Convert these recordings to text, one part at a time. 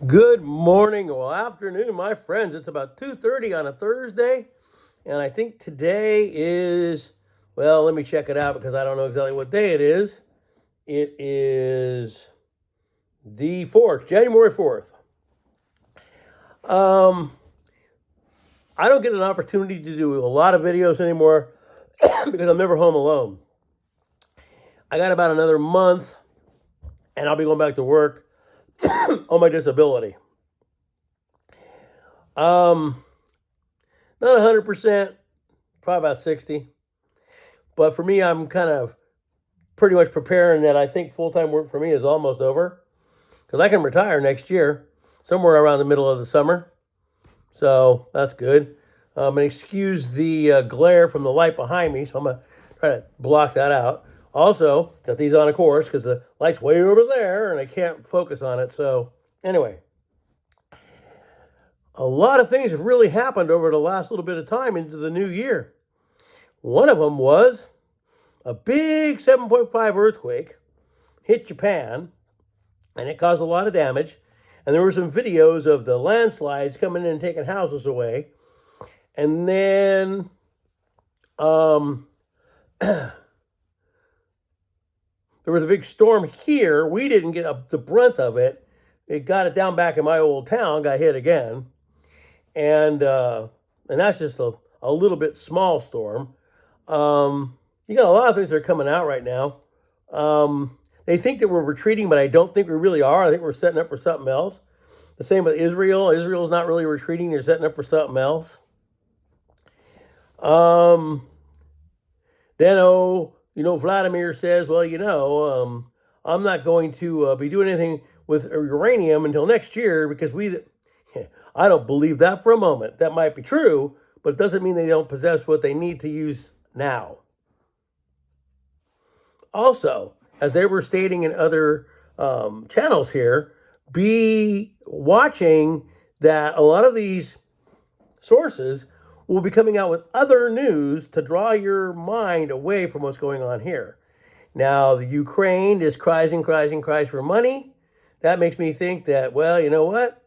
Good morning, well, afternoon, my friends. It's about 2:30 on a Thursday, and I think today is, well, let me check it out because I don't know exactly what day it is. It is the 4th, January 4th. Um, I don't get an opportunity to do a lot of videos anymore because I'm never home alone. I got about another month, and I'll be going back to work on my disability. Um, Not 100%, probably about 60. But for me, I'm kind of pretty much preparing that I think full time work for me is almost over because I can retire next year, somewhere around the middle of the summer. So that's good. And excuse the glare from the light behind me, so I'm gonna try to block that out. Also, got these on a course because the light's way over there and I can't focus on it. So anyway, a lot of things have really happened over the last little bit of time into the new year. One of them was a big 7.5 earthquake hit Japan, and it caused a lot of damage. And there were some videos of the landslides coming in and taking houses away. And then there was a big storm here. We didn't get the brunt of it. It got it down back in my old town, got hit again. And that's just a little bit small storm. You got a lot of things that are coming out right now. They think that we're retreating, but I don't think we really are. I think we're setting up for something else. The same with Israel. Israel's not really retreating. They're setting up for something else. Then, Vladimir says, well, I'm not going to be doing anything with uranium until next year because I don't believe that for a moment. That might be true, but it doesn't mean they don't possess what they need to use now. Also, as they were stating in other channels here, be watching that a lot of these sources will be coming out with other news to draw your mind away from what's going on here. Now, the Ukraine just cries and cries and cries for money. That makes me think that, well, you know what?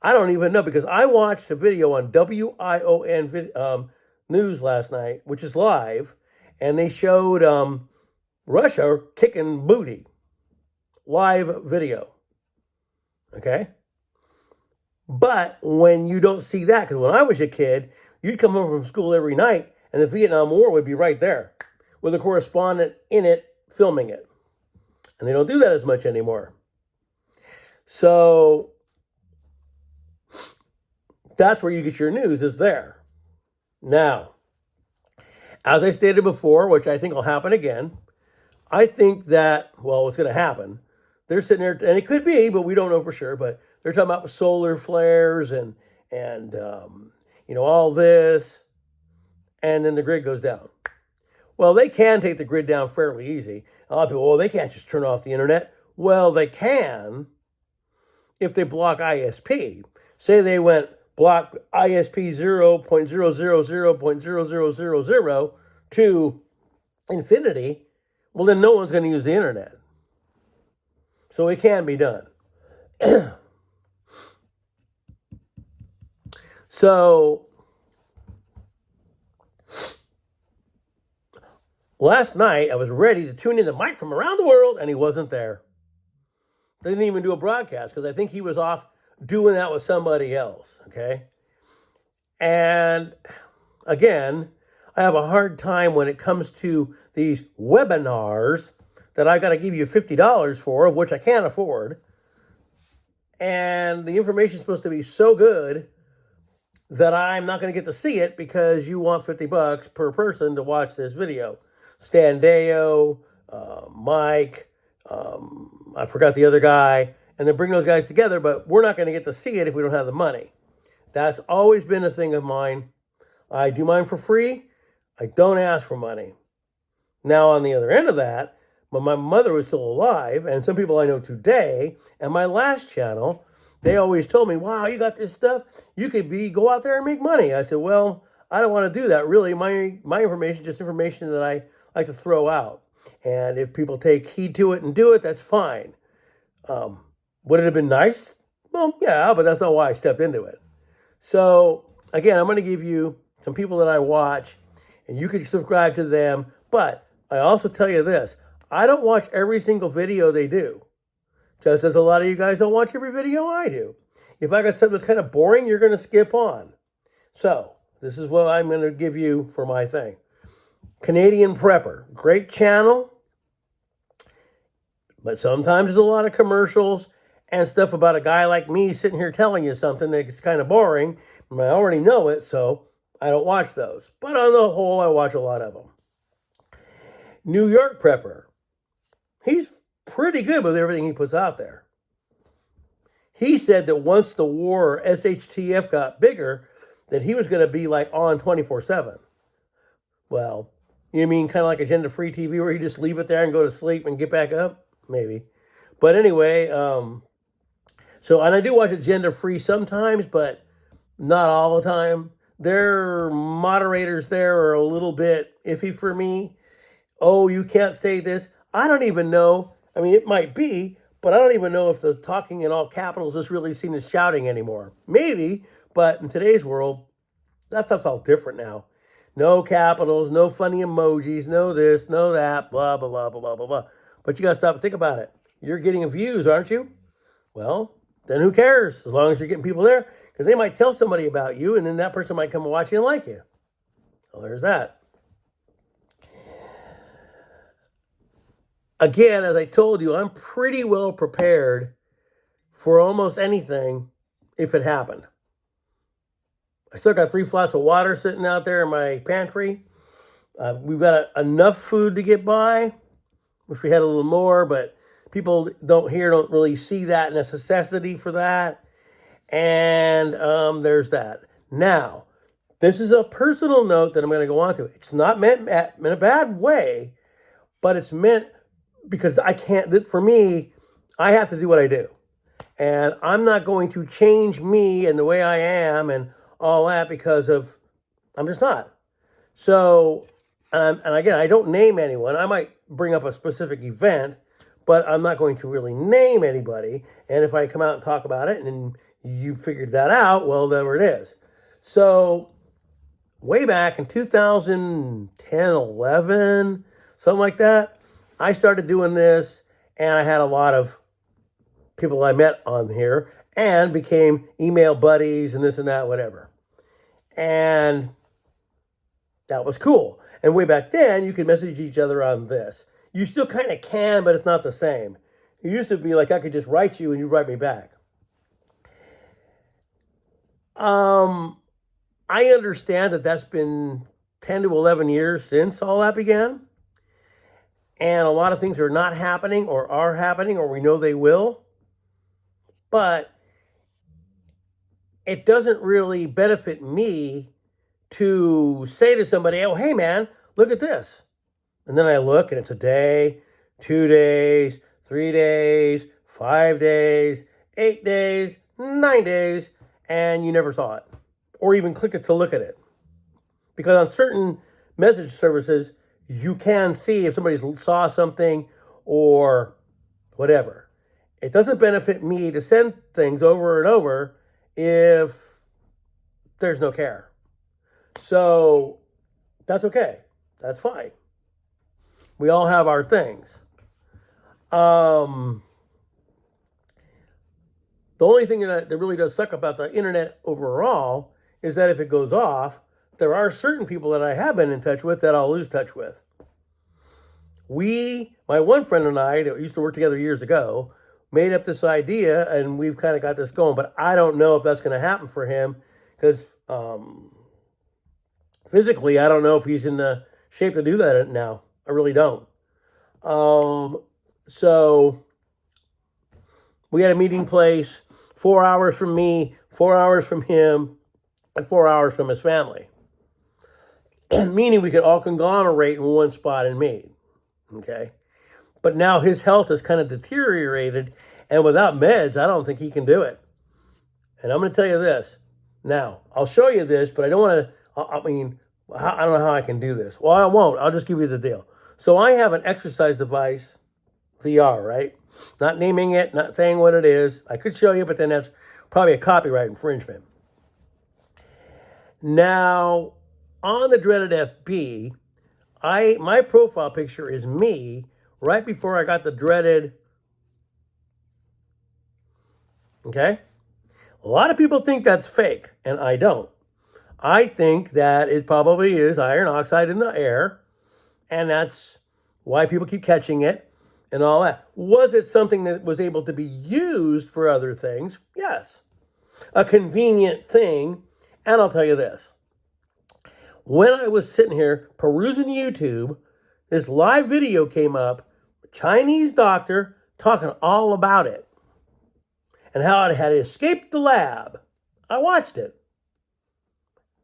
I don't even know because I watched a video on WION news last night, which is live, and they showed Russia kicking booty. Live video. Okay? But when you don't see that, because when I was a kid, you'd come home from school every night and the Vietnam War would be right there with a correspondent in it filming it. And they don't do that as much anymore. So that's where you get your news, is there. Now, as I stated before, which I think will happen again, I think that, well, what's going to happen, they're sitting there, and it could be, but we don't know for sure, but they're talking about solar flares and all this, and then the grid goes down. Well, they can take the grid down fairly easy. A lot of people, well, they can't just turn off the internet. Well, they can if they block ISP. Say they went block ISP 0.000.0000 to infinity, well, then no one's going to use the internet. So it can be done. So last night I was ready to tune in to Mike from around the world, and he wasn't there. They didn't even do a broadcast because I think he was off doing that with somebody else. Okay. And again, I have a hard time when it comes to these webinars that I got to give you $50 for, which I can't afford. And the information is supposed to be so good that I'm not going to get to see it because you want $50 per person to watch this video. Stan Deyo, Mike, I forgot the other guy, and then bring those guys together, but we're not going to get to see it if we don't have the money. That's always been a thing of mine. I do mine for free. I don't ask for money. Now, on the other end of that, when my mother was still alive, and some people I know today, and my last channel, they always told me, wow, you got this stuff. You could go out there and make money. I said, well, I don't want to do that. Really, my information is just information that I like to throw out. And if people take heed to it and do it, that's fine. Would it have been nice? Well, yeah, but that's not why I stepped into it. So, again, I'm going to give you some people that I watch, and you can subscribe to them. But I also tell you this, I don't watch every single video they do, just as a lot of you guys don't watch every video I do. If I got something that's kind of boring, you're going to skip on. So, this is what I'm going to give you for my thing. Canadian Prepper, great channel, but sometimes there's a lot of commercials and stuff about a guy like me sitting here telling you something that's kind of boring. I already know it, so I don't watch those. But on the whole, I watch a lot of them. New York Prepper, he's pretty good with everything he puts out there. He said that once the war, SHTF, got bigger, that he was going to be like on 24/7. Well, you mean kind of like Agenda Free TV where you just leave it there and go to sleep and get back up? Maybe. But anyway, and I do watch Agenda Free sometimes, but not all the time. Their moderators there are a little bit iffy for me. Oh, you can't say this. I don't even know. I mean, it might be, but I don't even know if the talking in all capitals is really seen as shouting anymore. Maybe, but in today's world, that stuff's all different now. No capitals, no funny emojis, no this, no that, blah, blah, blah, blah, blah, blah, blah. But you got to stop and think about it. You're getting views, aren't you? Well, then who cares? As long as you're getting people there, because they might tell somebody about you, and then that person might come and watch you and like you. Well, there's that. Again, as I told you, I'm pretty well prepared for almost anything if it happened. I still got 3 flasks of water sitting out there in my pantry. We've got enough food to get by. Wish we had a little more, but people don't really see that necessity for that. And there's that. Now, this is a personal note that I'm going to go on to. It's not meant in a bad way, but it's meant because I can't, for me, I have to do what I do. And I'm not going to change me and the way I am and all that because of, I'm just not. So, and again, I don't name anyone. I might bring up a specific event, but I'm not going to really name anybody. And if I come out and talk about it and you figured that out, well, there it is. So, way back in 2010, 11, something like that, I started doing this, and I had a lot of people I met on here and became email buddies and this and that, whatever. And that was cool. And way back then, you could message each other on this. You still kind of can, but it's not the same. It used to be like I could just write you and you write me back. I understand that that's been 10 to 11 years since all that began. And a lot of things are not happening or are happening or we know they will. But it doesn't really benefit me to say to somebody, oh, hey, man, look at this. And then I look and it's a day, 2 days, 3 days, 5 days, 8 days, 9 days, and you never saw it or even click it to look at it. Because on certain message services, you can see if somebody saw something or whatever. It doesn't benefit me to send things over and over if there's no care. So that's okay. That's fine. We all have our things. The only thing that really does suck about the internet overall is that if it goes off, there are certain people that I have been in touch with that I'll lose touch with. My one friend and I that used to work together years ago made up this idea and we've kind of got this going, but I don't know if that's going to happen for him because physically, I don't know if he's in the shape to do that now. I really don't. So we had a meeting place, 4 hours from me, 4 hours from him, and 4 hours from his family. Meaning we could all conglomerate in one spot and meet. Okay. But now his health has kind of deteriorated, and without meds, I don't think he can do it. And I'm going to tell you this. Now, I'll show you this, but I don't want to, I don't know how I can do this. Well, I won't. I'll just give you the deal. So I have an exercise device, VR, right? Not naming it, not saying what it is. I could show you, but then that's probably a copyright infringement. Now, on the dreaded FB, my profile picture is me right before I got the dreaded. Okay? A lot of people think that's fake, and I don't. I think that it probably is iron oxide in the air, and that's why people keep catching it and all that. Was it something that was able to be used for other things? Yes. A convenient thing. And I'll tell you this. When I was sitting here perusing YouTube, this live video came up, a Chinese doctor talking all about it and how it had escaped the lab. I watched it.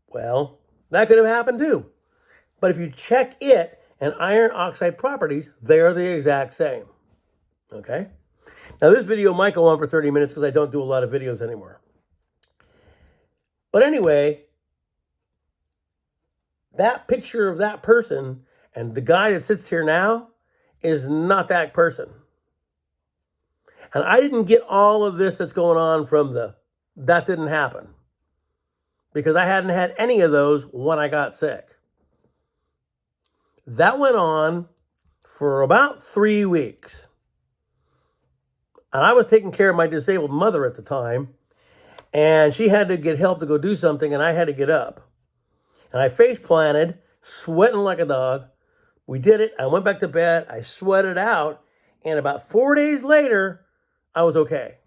Well, that could have happened too. But if you check it and iron oxide properties, they're the exact same. Okay? Now, this video might go on for 30 minutes because I don't do a lot of videos anymore. But anyway, that picture of that person and the guy that sits here now is not that person. And I didn't get all of this that's going on from that didn't happen. Because I hadn't had any of those when I got sick. That went on for about 3 weeks. And I was taking care of my disabled mother at the time. And she had to get help to go do something, and I had to get up. And I face planted, sweating like a dog. We did it. I went back to bed. I sweated out. And about 4 days later, I was okay.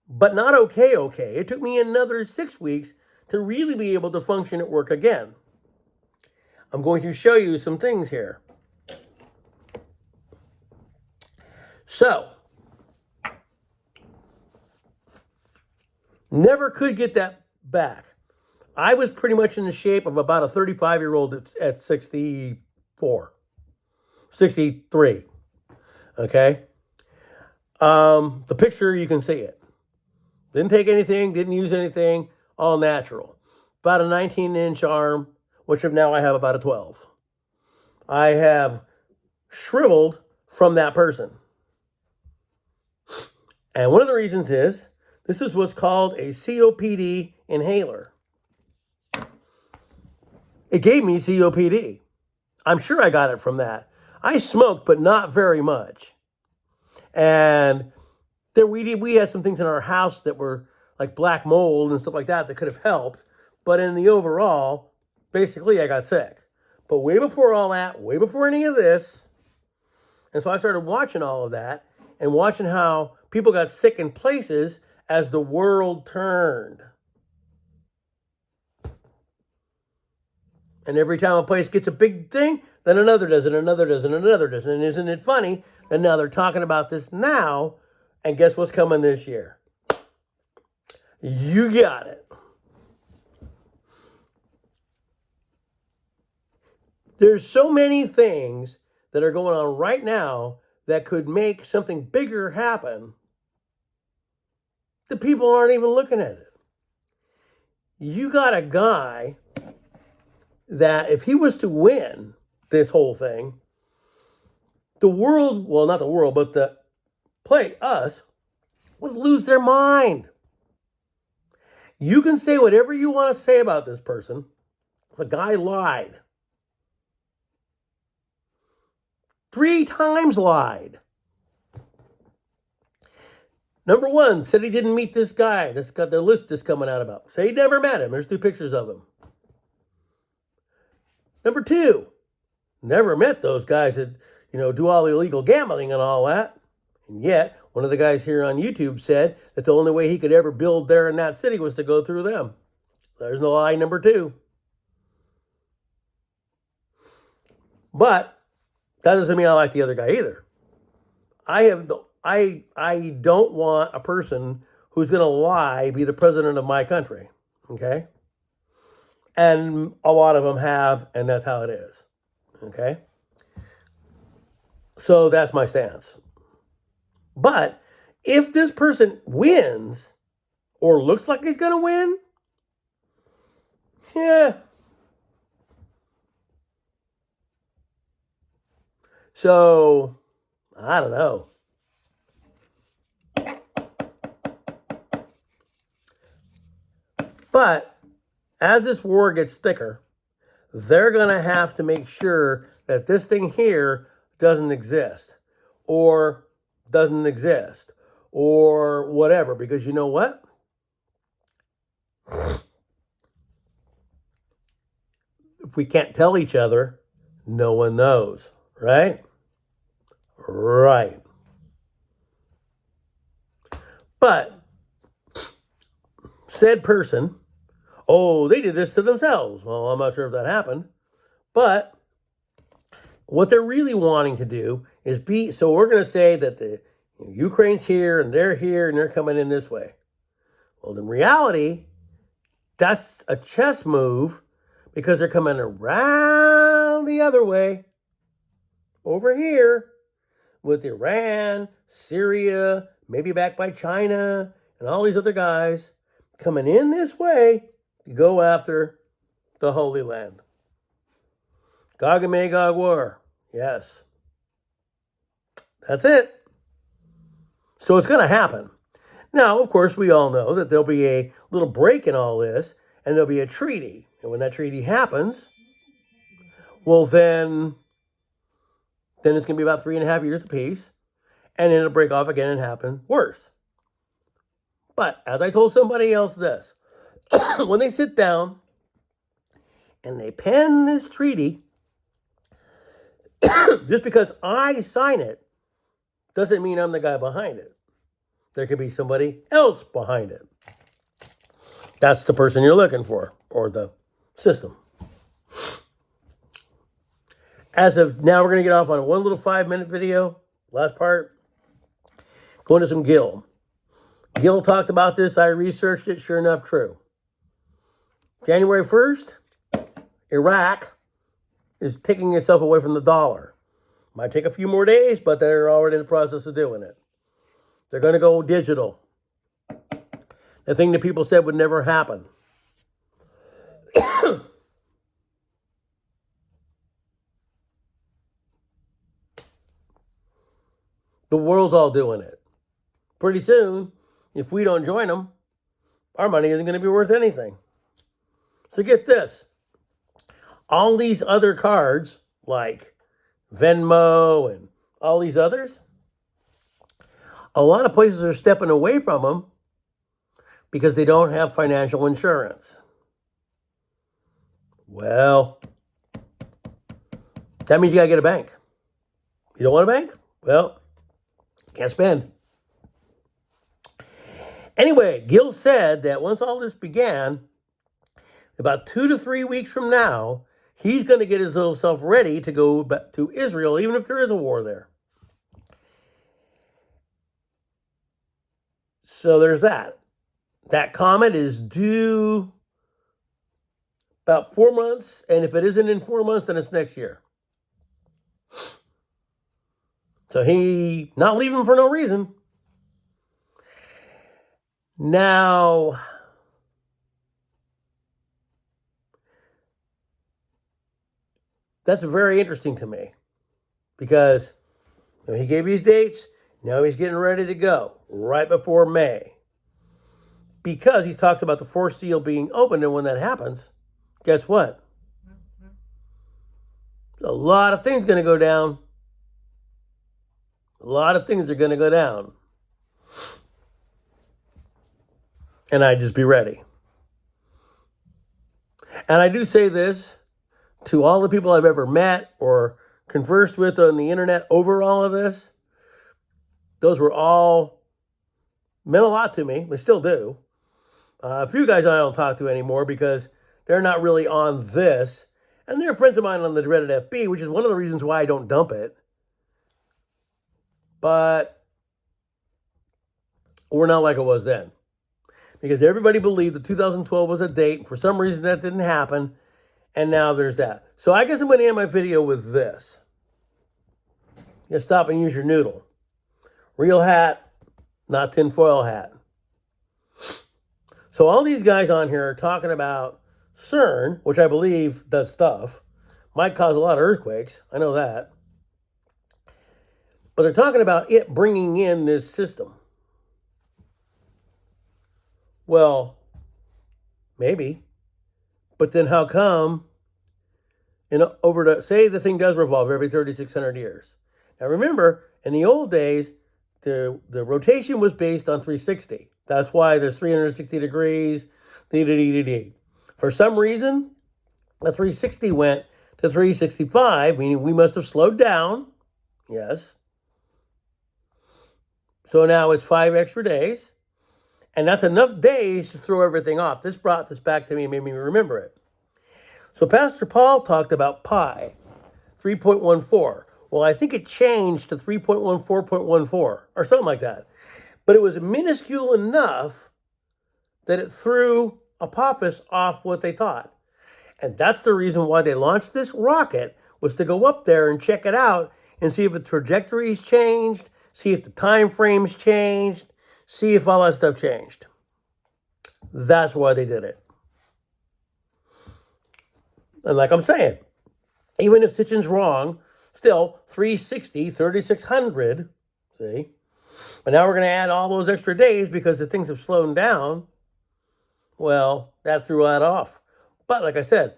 But not okay. It took me another 6 weeks to really be able to function at work again. I'm going to show you some things here. So, never could get that back. I was pretty much in the shape of about a 35-year-old at 64, 63. Okay? The picture, you can see it. Didn't take anything, didn't use anything, all natural. About a 19-inch arm, which now I have about a 12. I have shriveled from that person. And one of the reasons is, this is what's called a COPD inhaler. It gave me COPD. I'm sure I got it from that. I smoked, but not very much. And we had some things in our house that were like black mold and stuff like that could have helped. But in the overall, basically I got sick. But way before all that, way before any of this. And so I started watching all of that and watching how people got sick in places as the world turned. And every time a place gets a big thing, then another does it, another does it, another does it. And isn't it funny that now they're talking about this now, and guess what's coming this year? You got it. There's so many things that are going on right now that could make something bigger happen. The people aren't even looking at it. You got a guy that if he was to win this whole thing, the world, well, not the world, but us, would lose their mind. You can say whatever you want to say about this person. The guy lied. 3 times lied. Number 1, said he didn't meet this guy. This got the list is coming out about. Say he never met him. There's 2 pictures of him. Number 2, never met those guys that, do all the illegal gambling and all that. And yet, one of the guys here on YouTube said that the only way he could ever build there in that city was to go through them. There's no lie number 2. But that doesn't mean I like the other guy either. I don't want a person who's going to lie be the president of my country. Okay? And a lot of them have, and that's how it is. Okay? So that's my stance. But if this person wins or looks like he's going to win, yeah. So I don't know. But as this war gets thicker, they're going to have to make sure that this thing here doesn't exist or doesn't exist or whatever. Because you know what? If we can't tell each other, no one knows, right? Right. But said person, oh, they did this to themselves. Well, I'm not sure if that happened. But what they're really wanting to do is so we're going to say that the Ukraine's here and they're coming in this way. Well, in reality, that's a chess move because they're coming around the other way over here with Iran, Syria, maybe backed by China and all these other guys coming in this way to go after the Holy Land. Gog and Magog war. Yes. That's it. So it's going to happen. Now, of course, we all know that there'll be a little break in all this, and there'll be a treaty. And when that treaty happens, well, then it's going to be about 3.5 years of peace, and then it'll break off again and happen worse. But as I told somebody else this, when they sit down and they pen this treaty, just because I sign it doesn't mean I'm the guy behind it. There could be somebody else behind it. That's the person you're looking for, or the system. As of now, we're going to get off on one little 5-minute video. Last part. Going to some Gil. Gil talked about this. I researched it. Sure enough, true. January 1st, Iraq is taking itself away from the dollar. Might take a few more days, but they're already in the process of doing it. They're going to go digital. The thing that people said would never happen. The world's all doing it. Pretty soon, if we don't join them, our money isn't going to be worth anything. So get this. All these other cards, like Venmo and all these others, a lot of places are stepping away from them because they don't have financial insurance. Well, that means you got to get a bank. You don't want a bank? Well, can't spend. Anyway, Gil said that once all this began, about 2 to 3 weeks from now, he's going to get his little self ready to go back to Israel, even if there is a war there. So there's that. That comet is due about 4 months, and if it isn't in 4 months, then it's next year. So he not leaving for no reason. Now, that's very interesting to me because he gave these dates. Now he's getting ready to go right before May because he talks about the fourth seal being opened. And when that happens, guess what? A lot of things going to go down. A lot of things are going to go down. And I'd just be ready. And I do say this to all the people I've ever met or conversed with on the internet over all of this. Those were all meant a lot to me. They still do. A few guys I don't talk to anymore because they're not really on this. And they're friends of mine on the Dreaded FB, which is one of the reasons why I don't dump it. But we're not like it was then. Because everybody believed that 2012 was a date. For some reason, that didn't happen. And now there's that. So I guess I'm going to end my video with this. You stop and use your noodle. Real hat, not tinfoil hat. So all these guys on here are talking about CERN, which I believe does stuff. Might cause a lot of earthquakes. I know that. But they're talking about it bringing in this system. Well, maybe. But then how come, say the thing does revolve every 3,600 years. Now remember, in the old days, the rotation was based on 360. That's why there's 360 degrees. For some reason, the 360 went to 365, meaning we must have slowed down. Yes. So now it's 5 extra days. And that's enough days to throw everything off. This brought this back to me and made me remember it. So Pastor Paul talked about pi, 3.14. Well, I think it changed to 3.14.14 or something like that. But it was minuscule enough that it threw Apophis off what they thought. And that's the reason why they launched this rocket, was to go up there and check it out and see if the trajectories changed, see if the time frames changed, see if all that stuff changed. That's why they did it. And like I'm saying, even if Sitchin's wrong, still 360, 3,600, see? But now we're going to add all those extra days because the things have slowed down. Well, that threw that off. But like I said,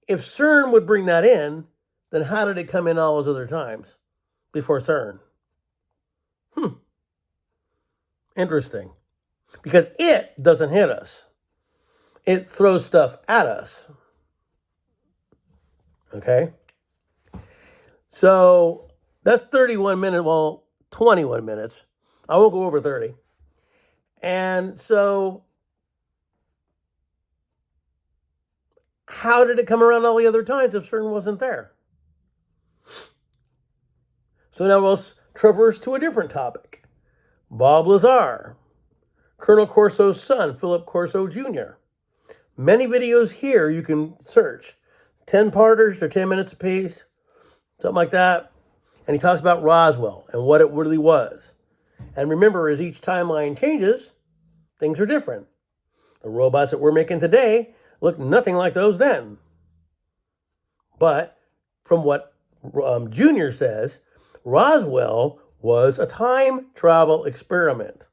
if CERN would bring that in, then how did it come in all those other times before CERN? Interesting. Because it doesn't hit us. It throws stuff at us. Okay? So that's 31 minutes, well, 21 minutes. I won't go over 30. And so how did it come around all the other times if CERN wasn't there? So now we'll traverse to a different topic. Bob Lazar, Colonel Corso's son, Philip Corso Jr. Many videos here you can search. 10-parters, they're 10 minutes apiece, something like that. And he talks about Roswell and what it really was. And remember, as each timeline changes, things are different. The robots that we're making today look nothing like those then. But from what Junior says, Roswell was a time travel experiment,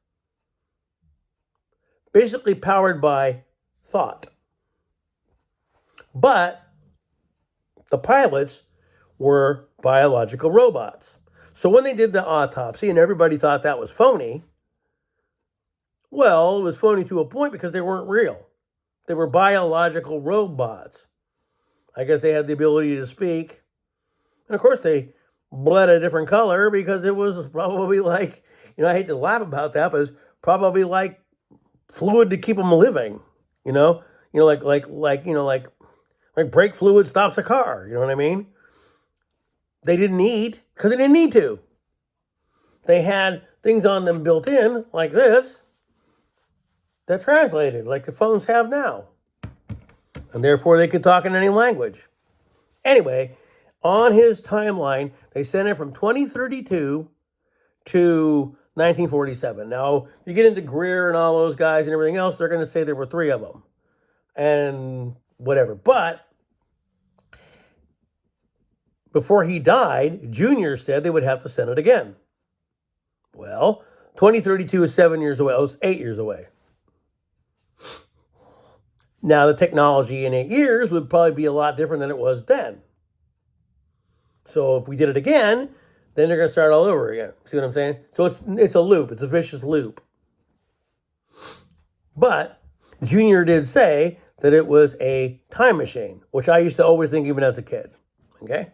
basically powered by thought. But the pilots were biological robots. So when they did the autopsy and everybody thought that was phony, well, it was phony to a point because they weren't real. They were biological robots. I guess they had the ability to speak. And of course they bled a different color because it was probably like, I hate to laugh about that, but it's probably like fluid to keep them living, like brake fluid stops a car, you know what I mean? They didn't eat because they didn't need to. They had things on them built in like this that translated like the phones have now. And therefore they could talk in any language. Anyway, on his timeline, they sent it from 2032 to 1947. Now, you get into Greer and all those guys and everything else, they're going to say there were 3 of them. And whatever. But before he died, Junior said they would have to send it again. Well, 2032 is 7 years away. Oh, it's 8 years away. Now, the technology in 8 years would probably be a lot different than it was then. So if we did it again, then they're going to start all over again. See what I'm saying? So it's a loop. It's a vicious loop. But Junior did say that it was a time machine, which I used to always think even as a kid. Okay?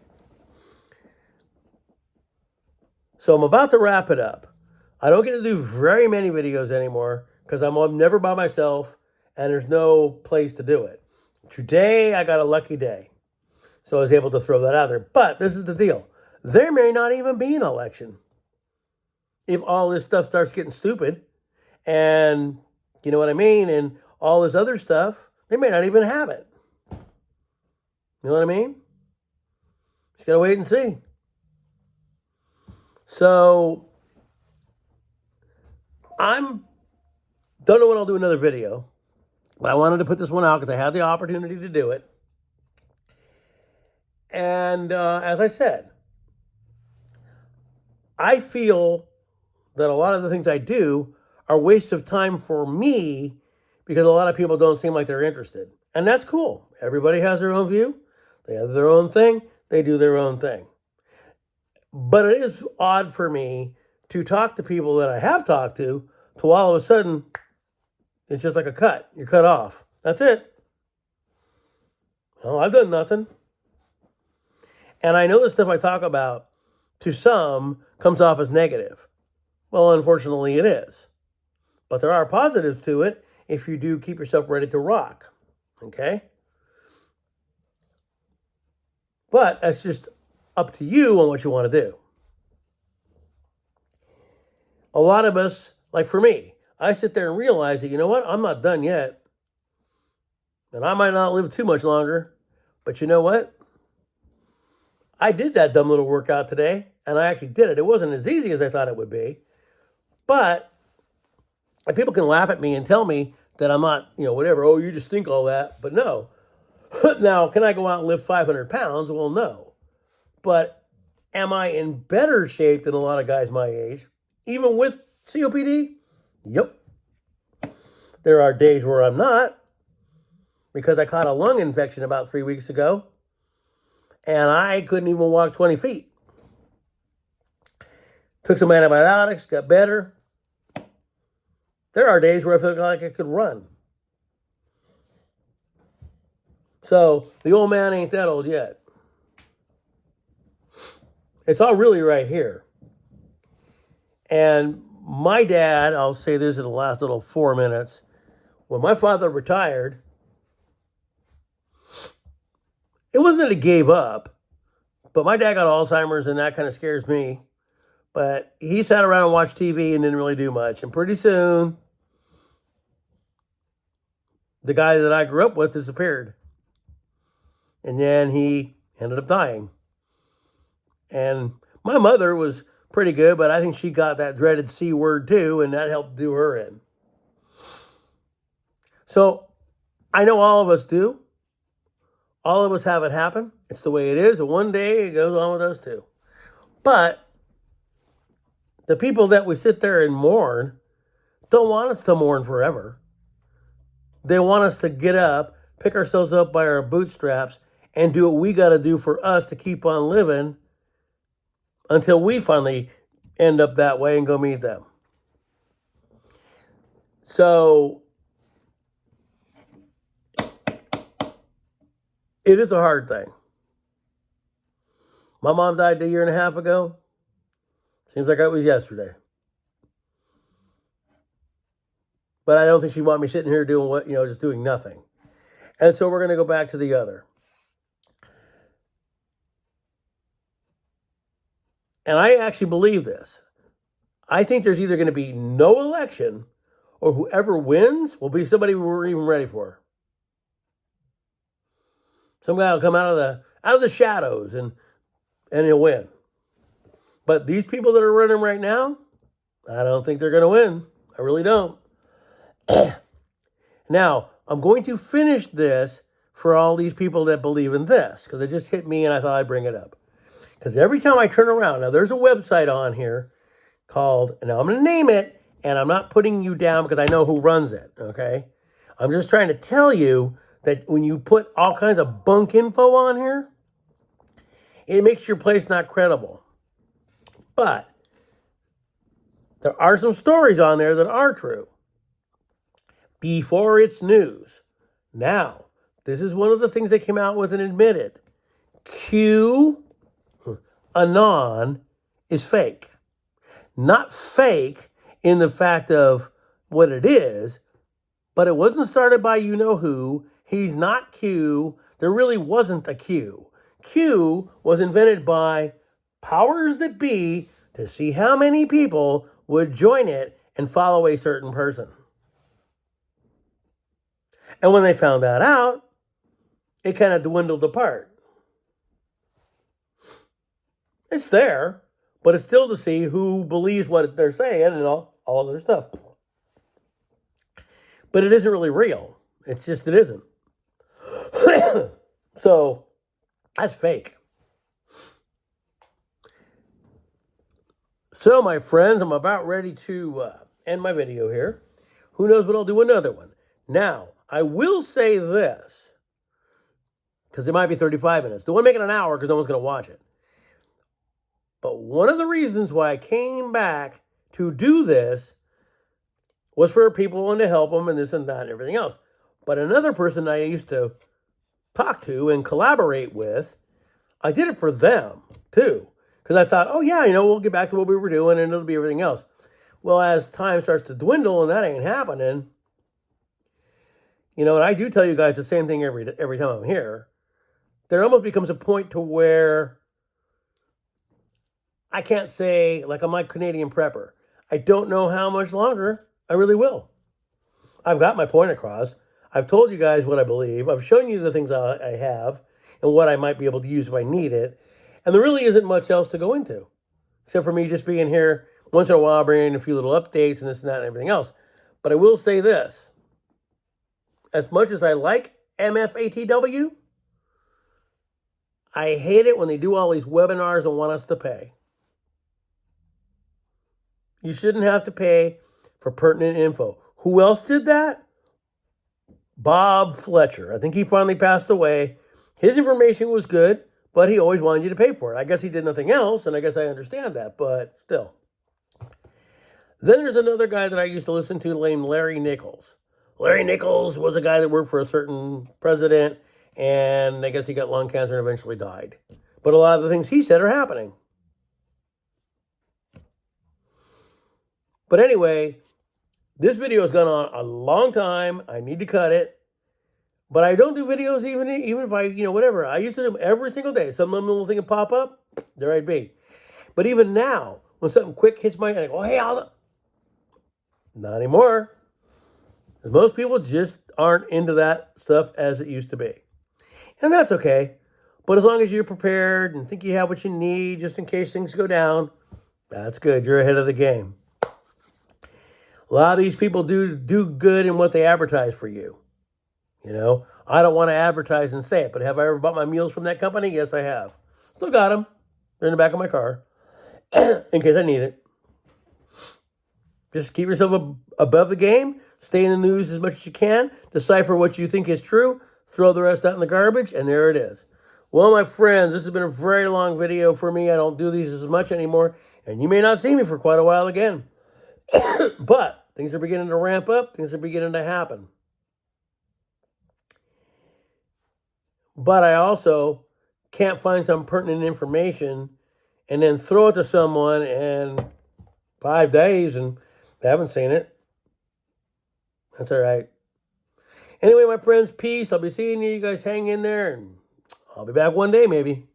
So I'm about to wrap it up. I don't get to do very many videos anymore because I'm never by myself and there's no place to do it. Today, I got a lucky day. So I was able to throw that out there. But this is the deal. There may not even be an election if all this stuff starts getting stupid. And, you know what I mean? And all this other stuff, they may not even have it. You know what I mean? Just got to wait and see. So, don't know when I'll do another video. But I wanted to put this one out because I had the opportunity to do it. And as I said, I feel that a lot of the things I do are wastes of time for me because a lot of people don't seem like they're interested. And that's cool. Everybody has their own view. They have their own thing. They do their own thing. But it is odd for me to talk to people that I have talked to all of a sudden it's just like a cut. You're cut off. That's it. Well, I've done nothing. And I know the stuff I talk about to some comes off as negative. Well, unfortunately, it is. But there are positives to it if you do keep yourself ready to rock. Okay? But that's just up to you on what you want to do. A lot of us, like for me, I sit there and realize that, you know what? I'm not done yet. And I might not live too much longer. But you know what? I did that dumb little workout today, and I actually did it. It wasn't as easy as I thought it would be. But people can laugh at me and tell me that I'm not, whatever. Oh, you just think all that. But no. Now, can I go out and lift 500 pounds? Well, no. But am I in better shape than a lot of guys my age, even with COPD? Yep. There are days where I'm not, because I caught a lung infection about 3 weeks ago, and I couldn't even walk 20 feet. Took some antibiotics, got better. There are days where I feel like I could run. So the old man ain't that old yet. It's all really right here. And my dad, I'll say this in the last little 4 minutes, when my father retired, it wasn't that he gave up, but my dad got Alzheimer's, and that kind of scares me. But he sat around and watched TV and didn't really do much. And pretty soon, the guy that I grew up with disappeared. And then he ended up dying. And my mother was pretty good, but I think she got that dreaded C word too, and that helped do her in. So I know all of us do. All of us have it happen. It's the way it is. And one day it goes on with us too. But the people that we sit there and mourn don't want us to mourn forever. They want us to get up, pick ourselves up by our bootstraps, and do what we got to do for us to keep on living until we finally end up that way and go meet them. So it is a hard thing. My mom died a year and a half ago. Seems like it was yesterday. But I don't think she'd want me sitting here doing what, just doing nothing. And so we're going to go back to the other. And I actually believe this. I think there's either going to be no election, or whoever wins will be somebody we're even ready for. Some guy will come out of the shadows and he'll win. But these people that are running right now, I don't think they're going to win. I really don't. Now, I'm going to finish this for all these people that believe in this, because it just hit me and I thought I'd bring it up. Because every time I turn around, now there's a website on here called, and now I'm going to name it, and I'm not putting you down because I know who runs it, okay? I'm just trying to tell you that when you put all kinds of bunk info on here, it makes your place not credible. But there are some stories on there that are true. Before it's news. Now, this is one of the things they came out with and admitted. QAnon is fake. Not fake in the fact of what it is, but it wasn't started by you-know-who. He's not Q. There really wasn't a Q. Q was invented by powers that be to see how many people would join it and follow a certain person. And when they found that out, it kind of dwindled apart. It's there, but it's still to see who believes what they're saying and all other stuff. But it isn't really real. It's just it isn't. So that's fake. So, my friends, I'm about ready to end my video here. Who knows what I'll do another one. Now, I will say this, because it might be 35 minutes. Don't want to make it an hour because no one's going to watch it. But one of the reasons why I came back to do this was for people and to help them and this and that and everything else. But another person I used to talk to and collaborate with, I did it for them too. Because I thought, oh yeah, we'll get back to what we were doing and it'll be everything else. Well, as time starts to dwindle and that ain't happening, and I do tell you guys the same thing every time I'm here, there almost becomes a point to where I can't say, like I'm like Canadian Prepper. I don't know how much longer I really will. I've got my point across. I've told you guys what I believe. I've shown you the things I have and what I might be able to use if I need it. And there really isn't much else to go into, except for me just being here once in a while, bringing a few little updates and this and that and everything else. But I will say this. As much as I like MFATW, I hate it when they do all these webinars and want us to pay. You shouldn't have to pay for pertinent info. Who else did that? Bob Fletcher. I think he finally passed away. His information was good, but he always wanted you to pay for it. I guess he did nothing else, and I guess I understand that, but still. Then there's another guy that I used to listen to named Larry Nichols. Larry Nichols was a guy that worked for a certain president, and I guess he got lung cancer and eventually died. But a lot of the things he said are happening. But anyway, this video has gone on a long time. I need to cut it. But I don't do videos even if I, whatever. I used to do them every single day. Some little thing would pop up, there I'd be. But even now, when something quick hits my head, I go, hey, not anymore. Most people just aren't into that stuff as it used to be. And that's okay. But as long as you're prepared and think you have what you need just in case things go down, that's good. You're ahead of the game. A lot of these people do good in what they advertise for you. I don't want to advertise and say it, but have I ever bought my meals from that company? Yes, I have. Still got them. They're in the back of my car in case I need it. Just keep yourself above the game. Stay in the news as much as you can. Decipher what you think is true. Throw the rest out in the garbage, and there it is. Well, my friends, this has been a very long video for me. I don't do these as much anymore, and you may not see me for quite a while again. But things are beginning to ramp up. Things are beginning to happen. But I also can't find some pertinent information and then throw it to someone in 5 days and they haven't seen it. That's all right. Anyway, my friends, peace. I'll be seeing you. You guys hang in there, and I'll be back one day maybe.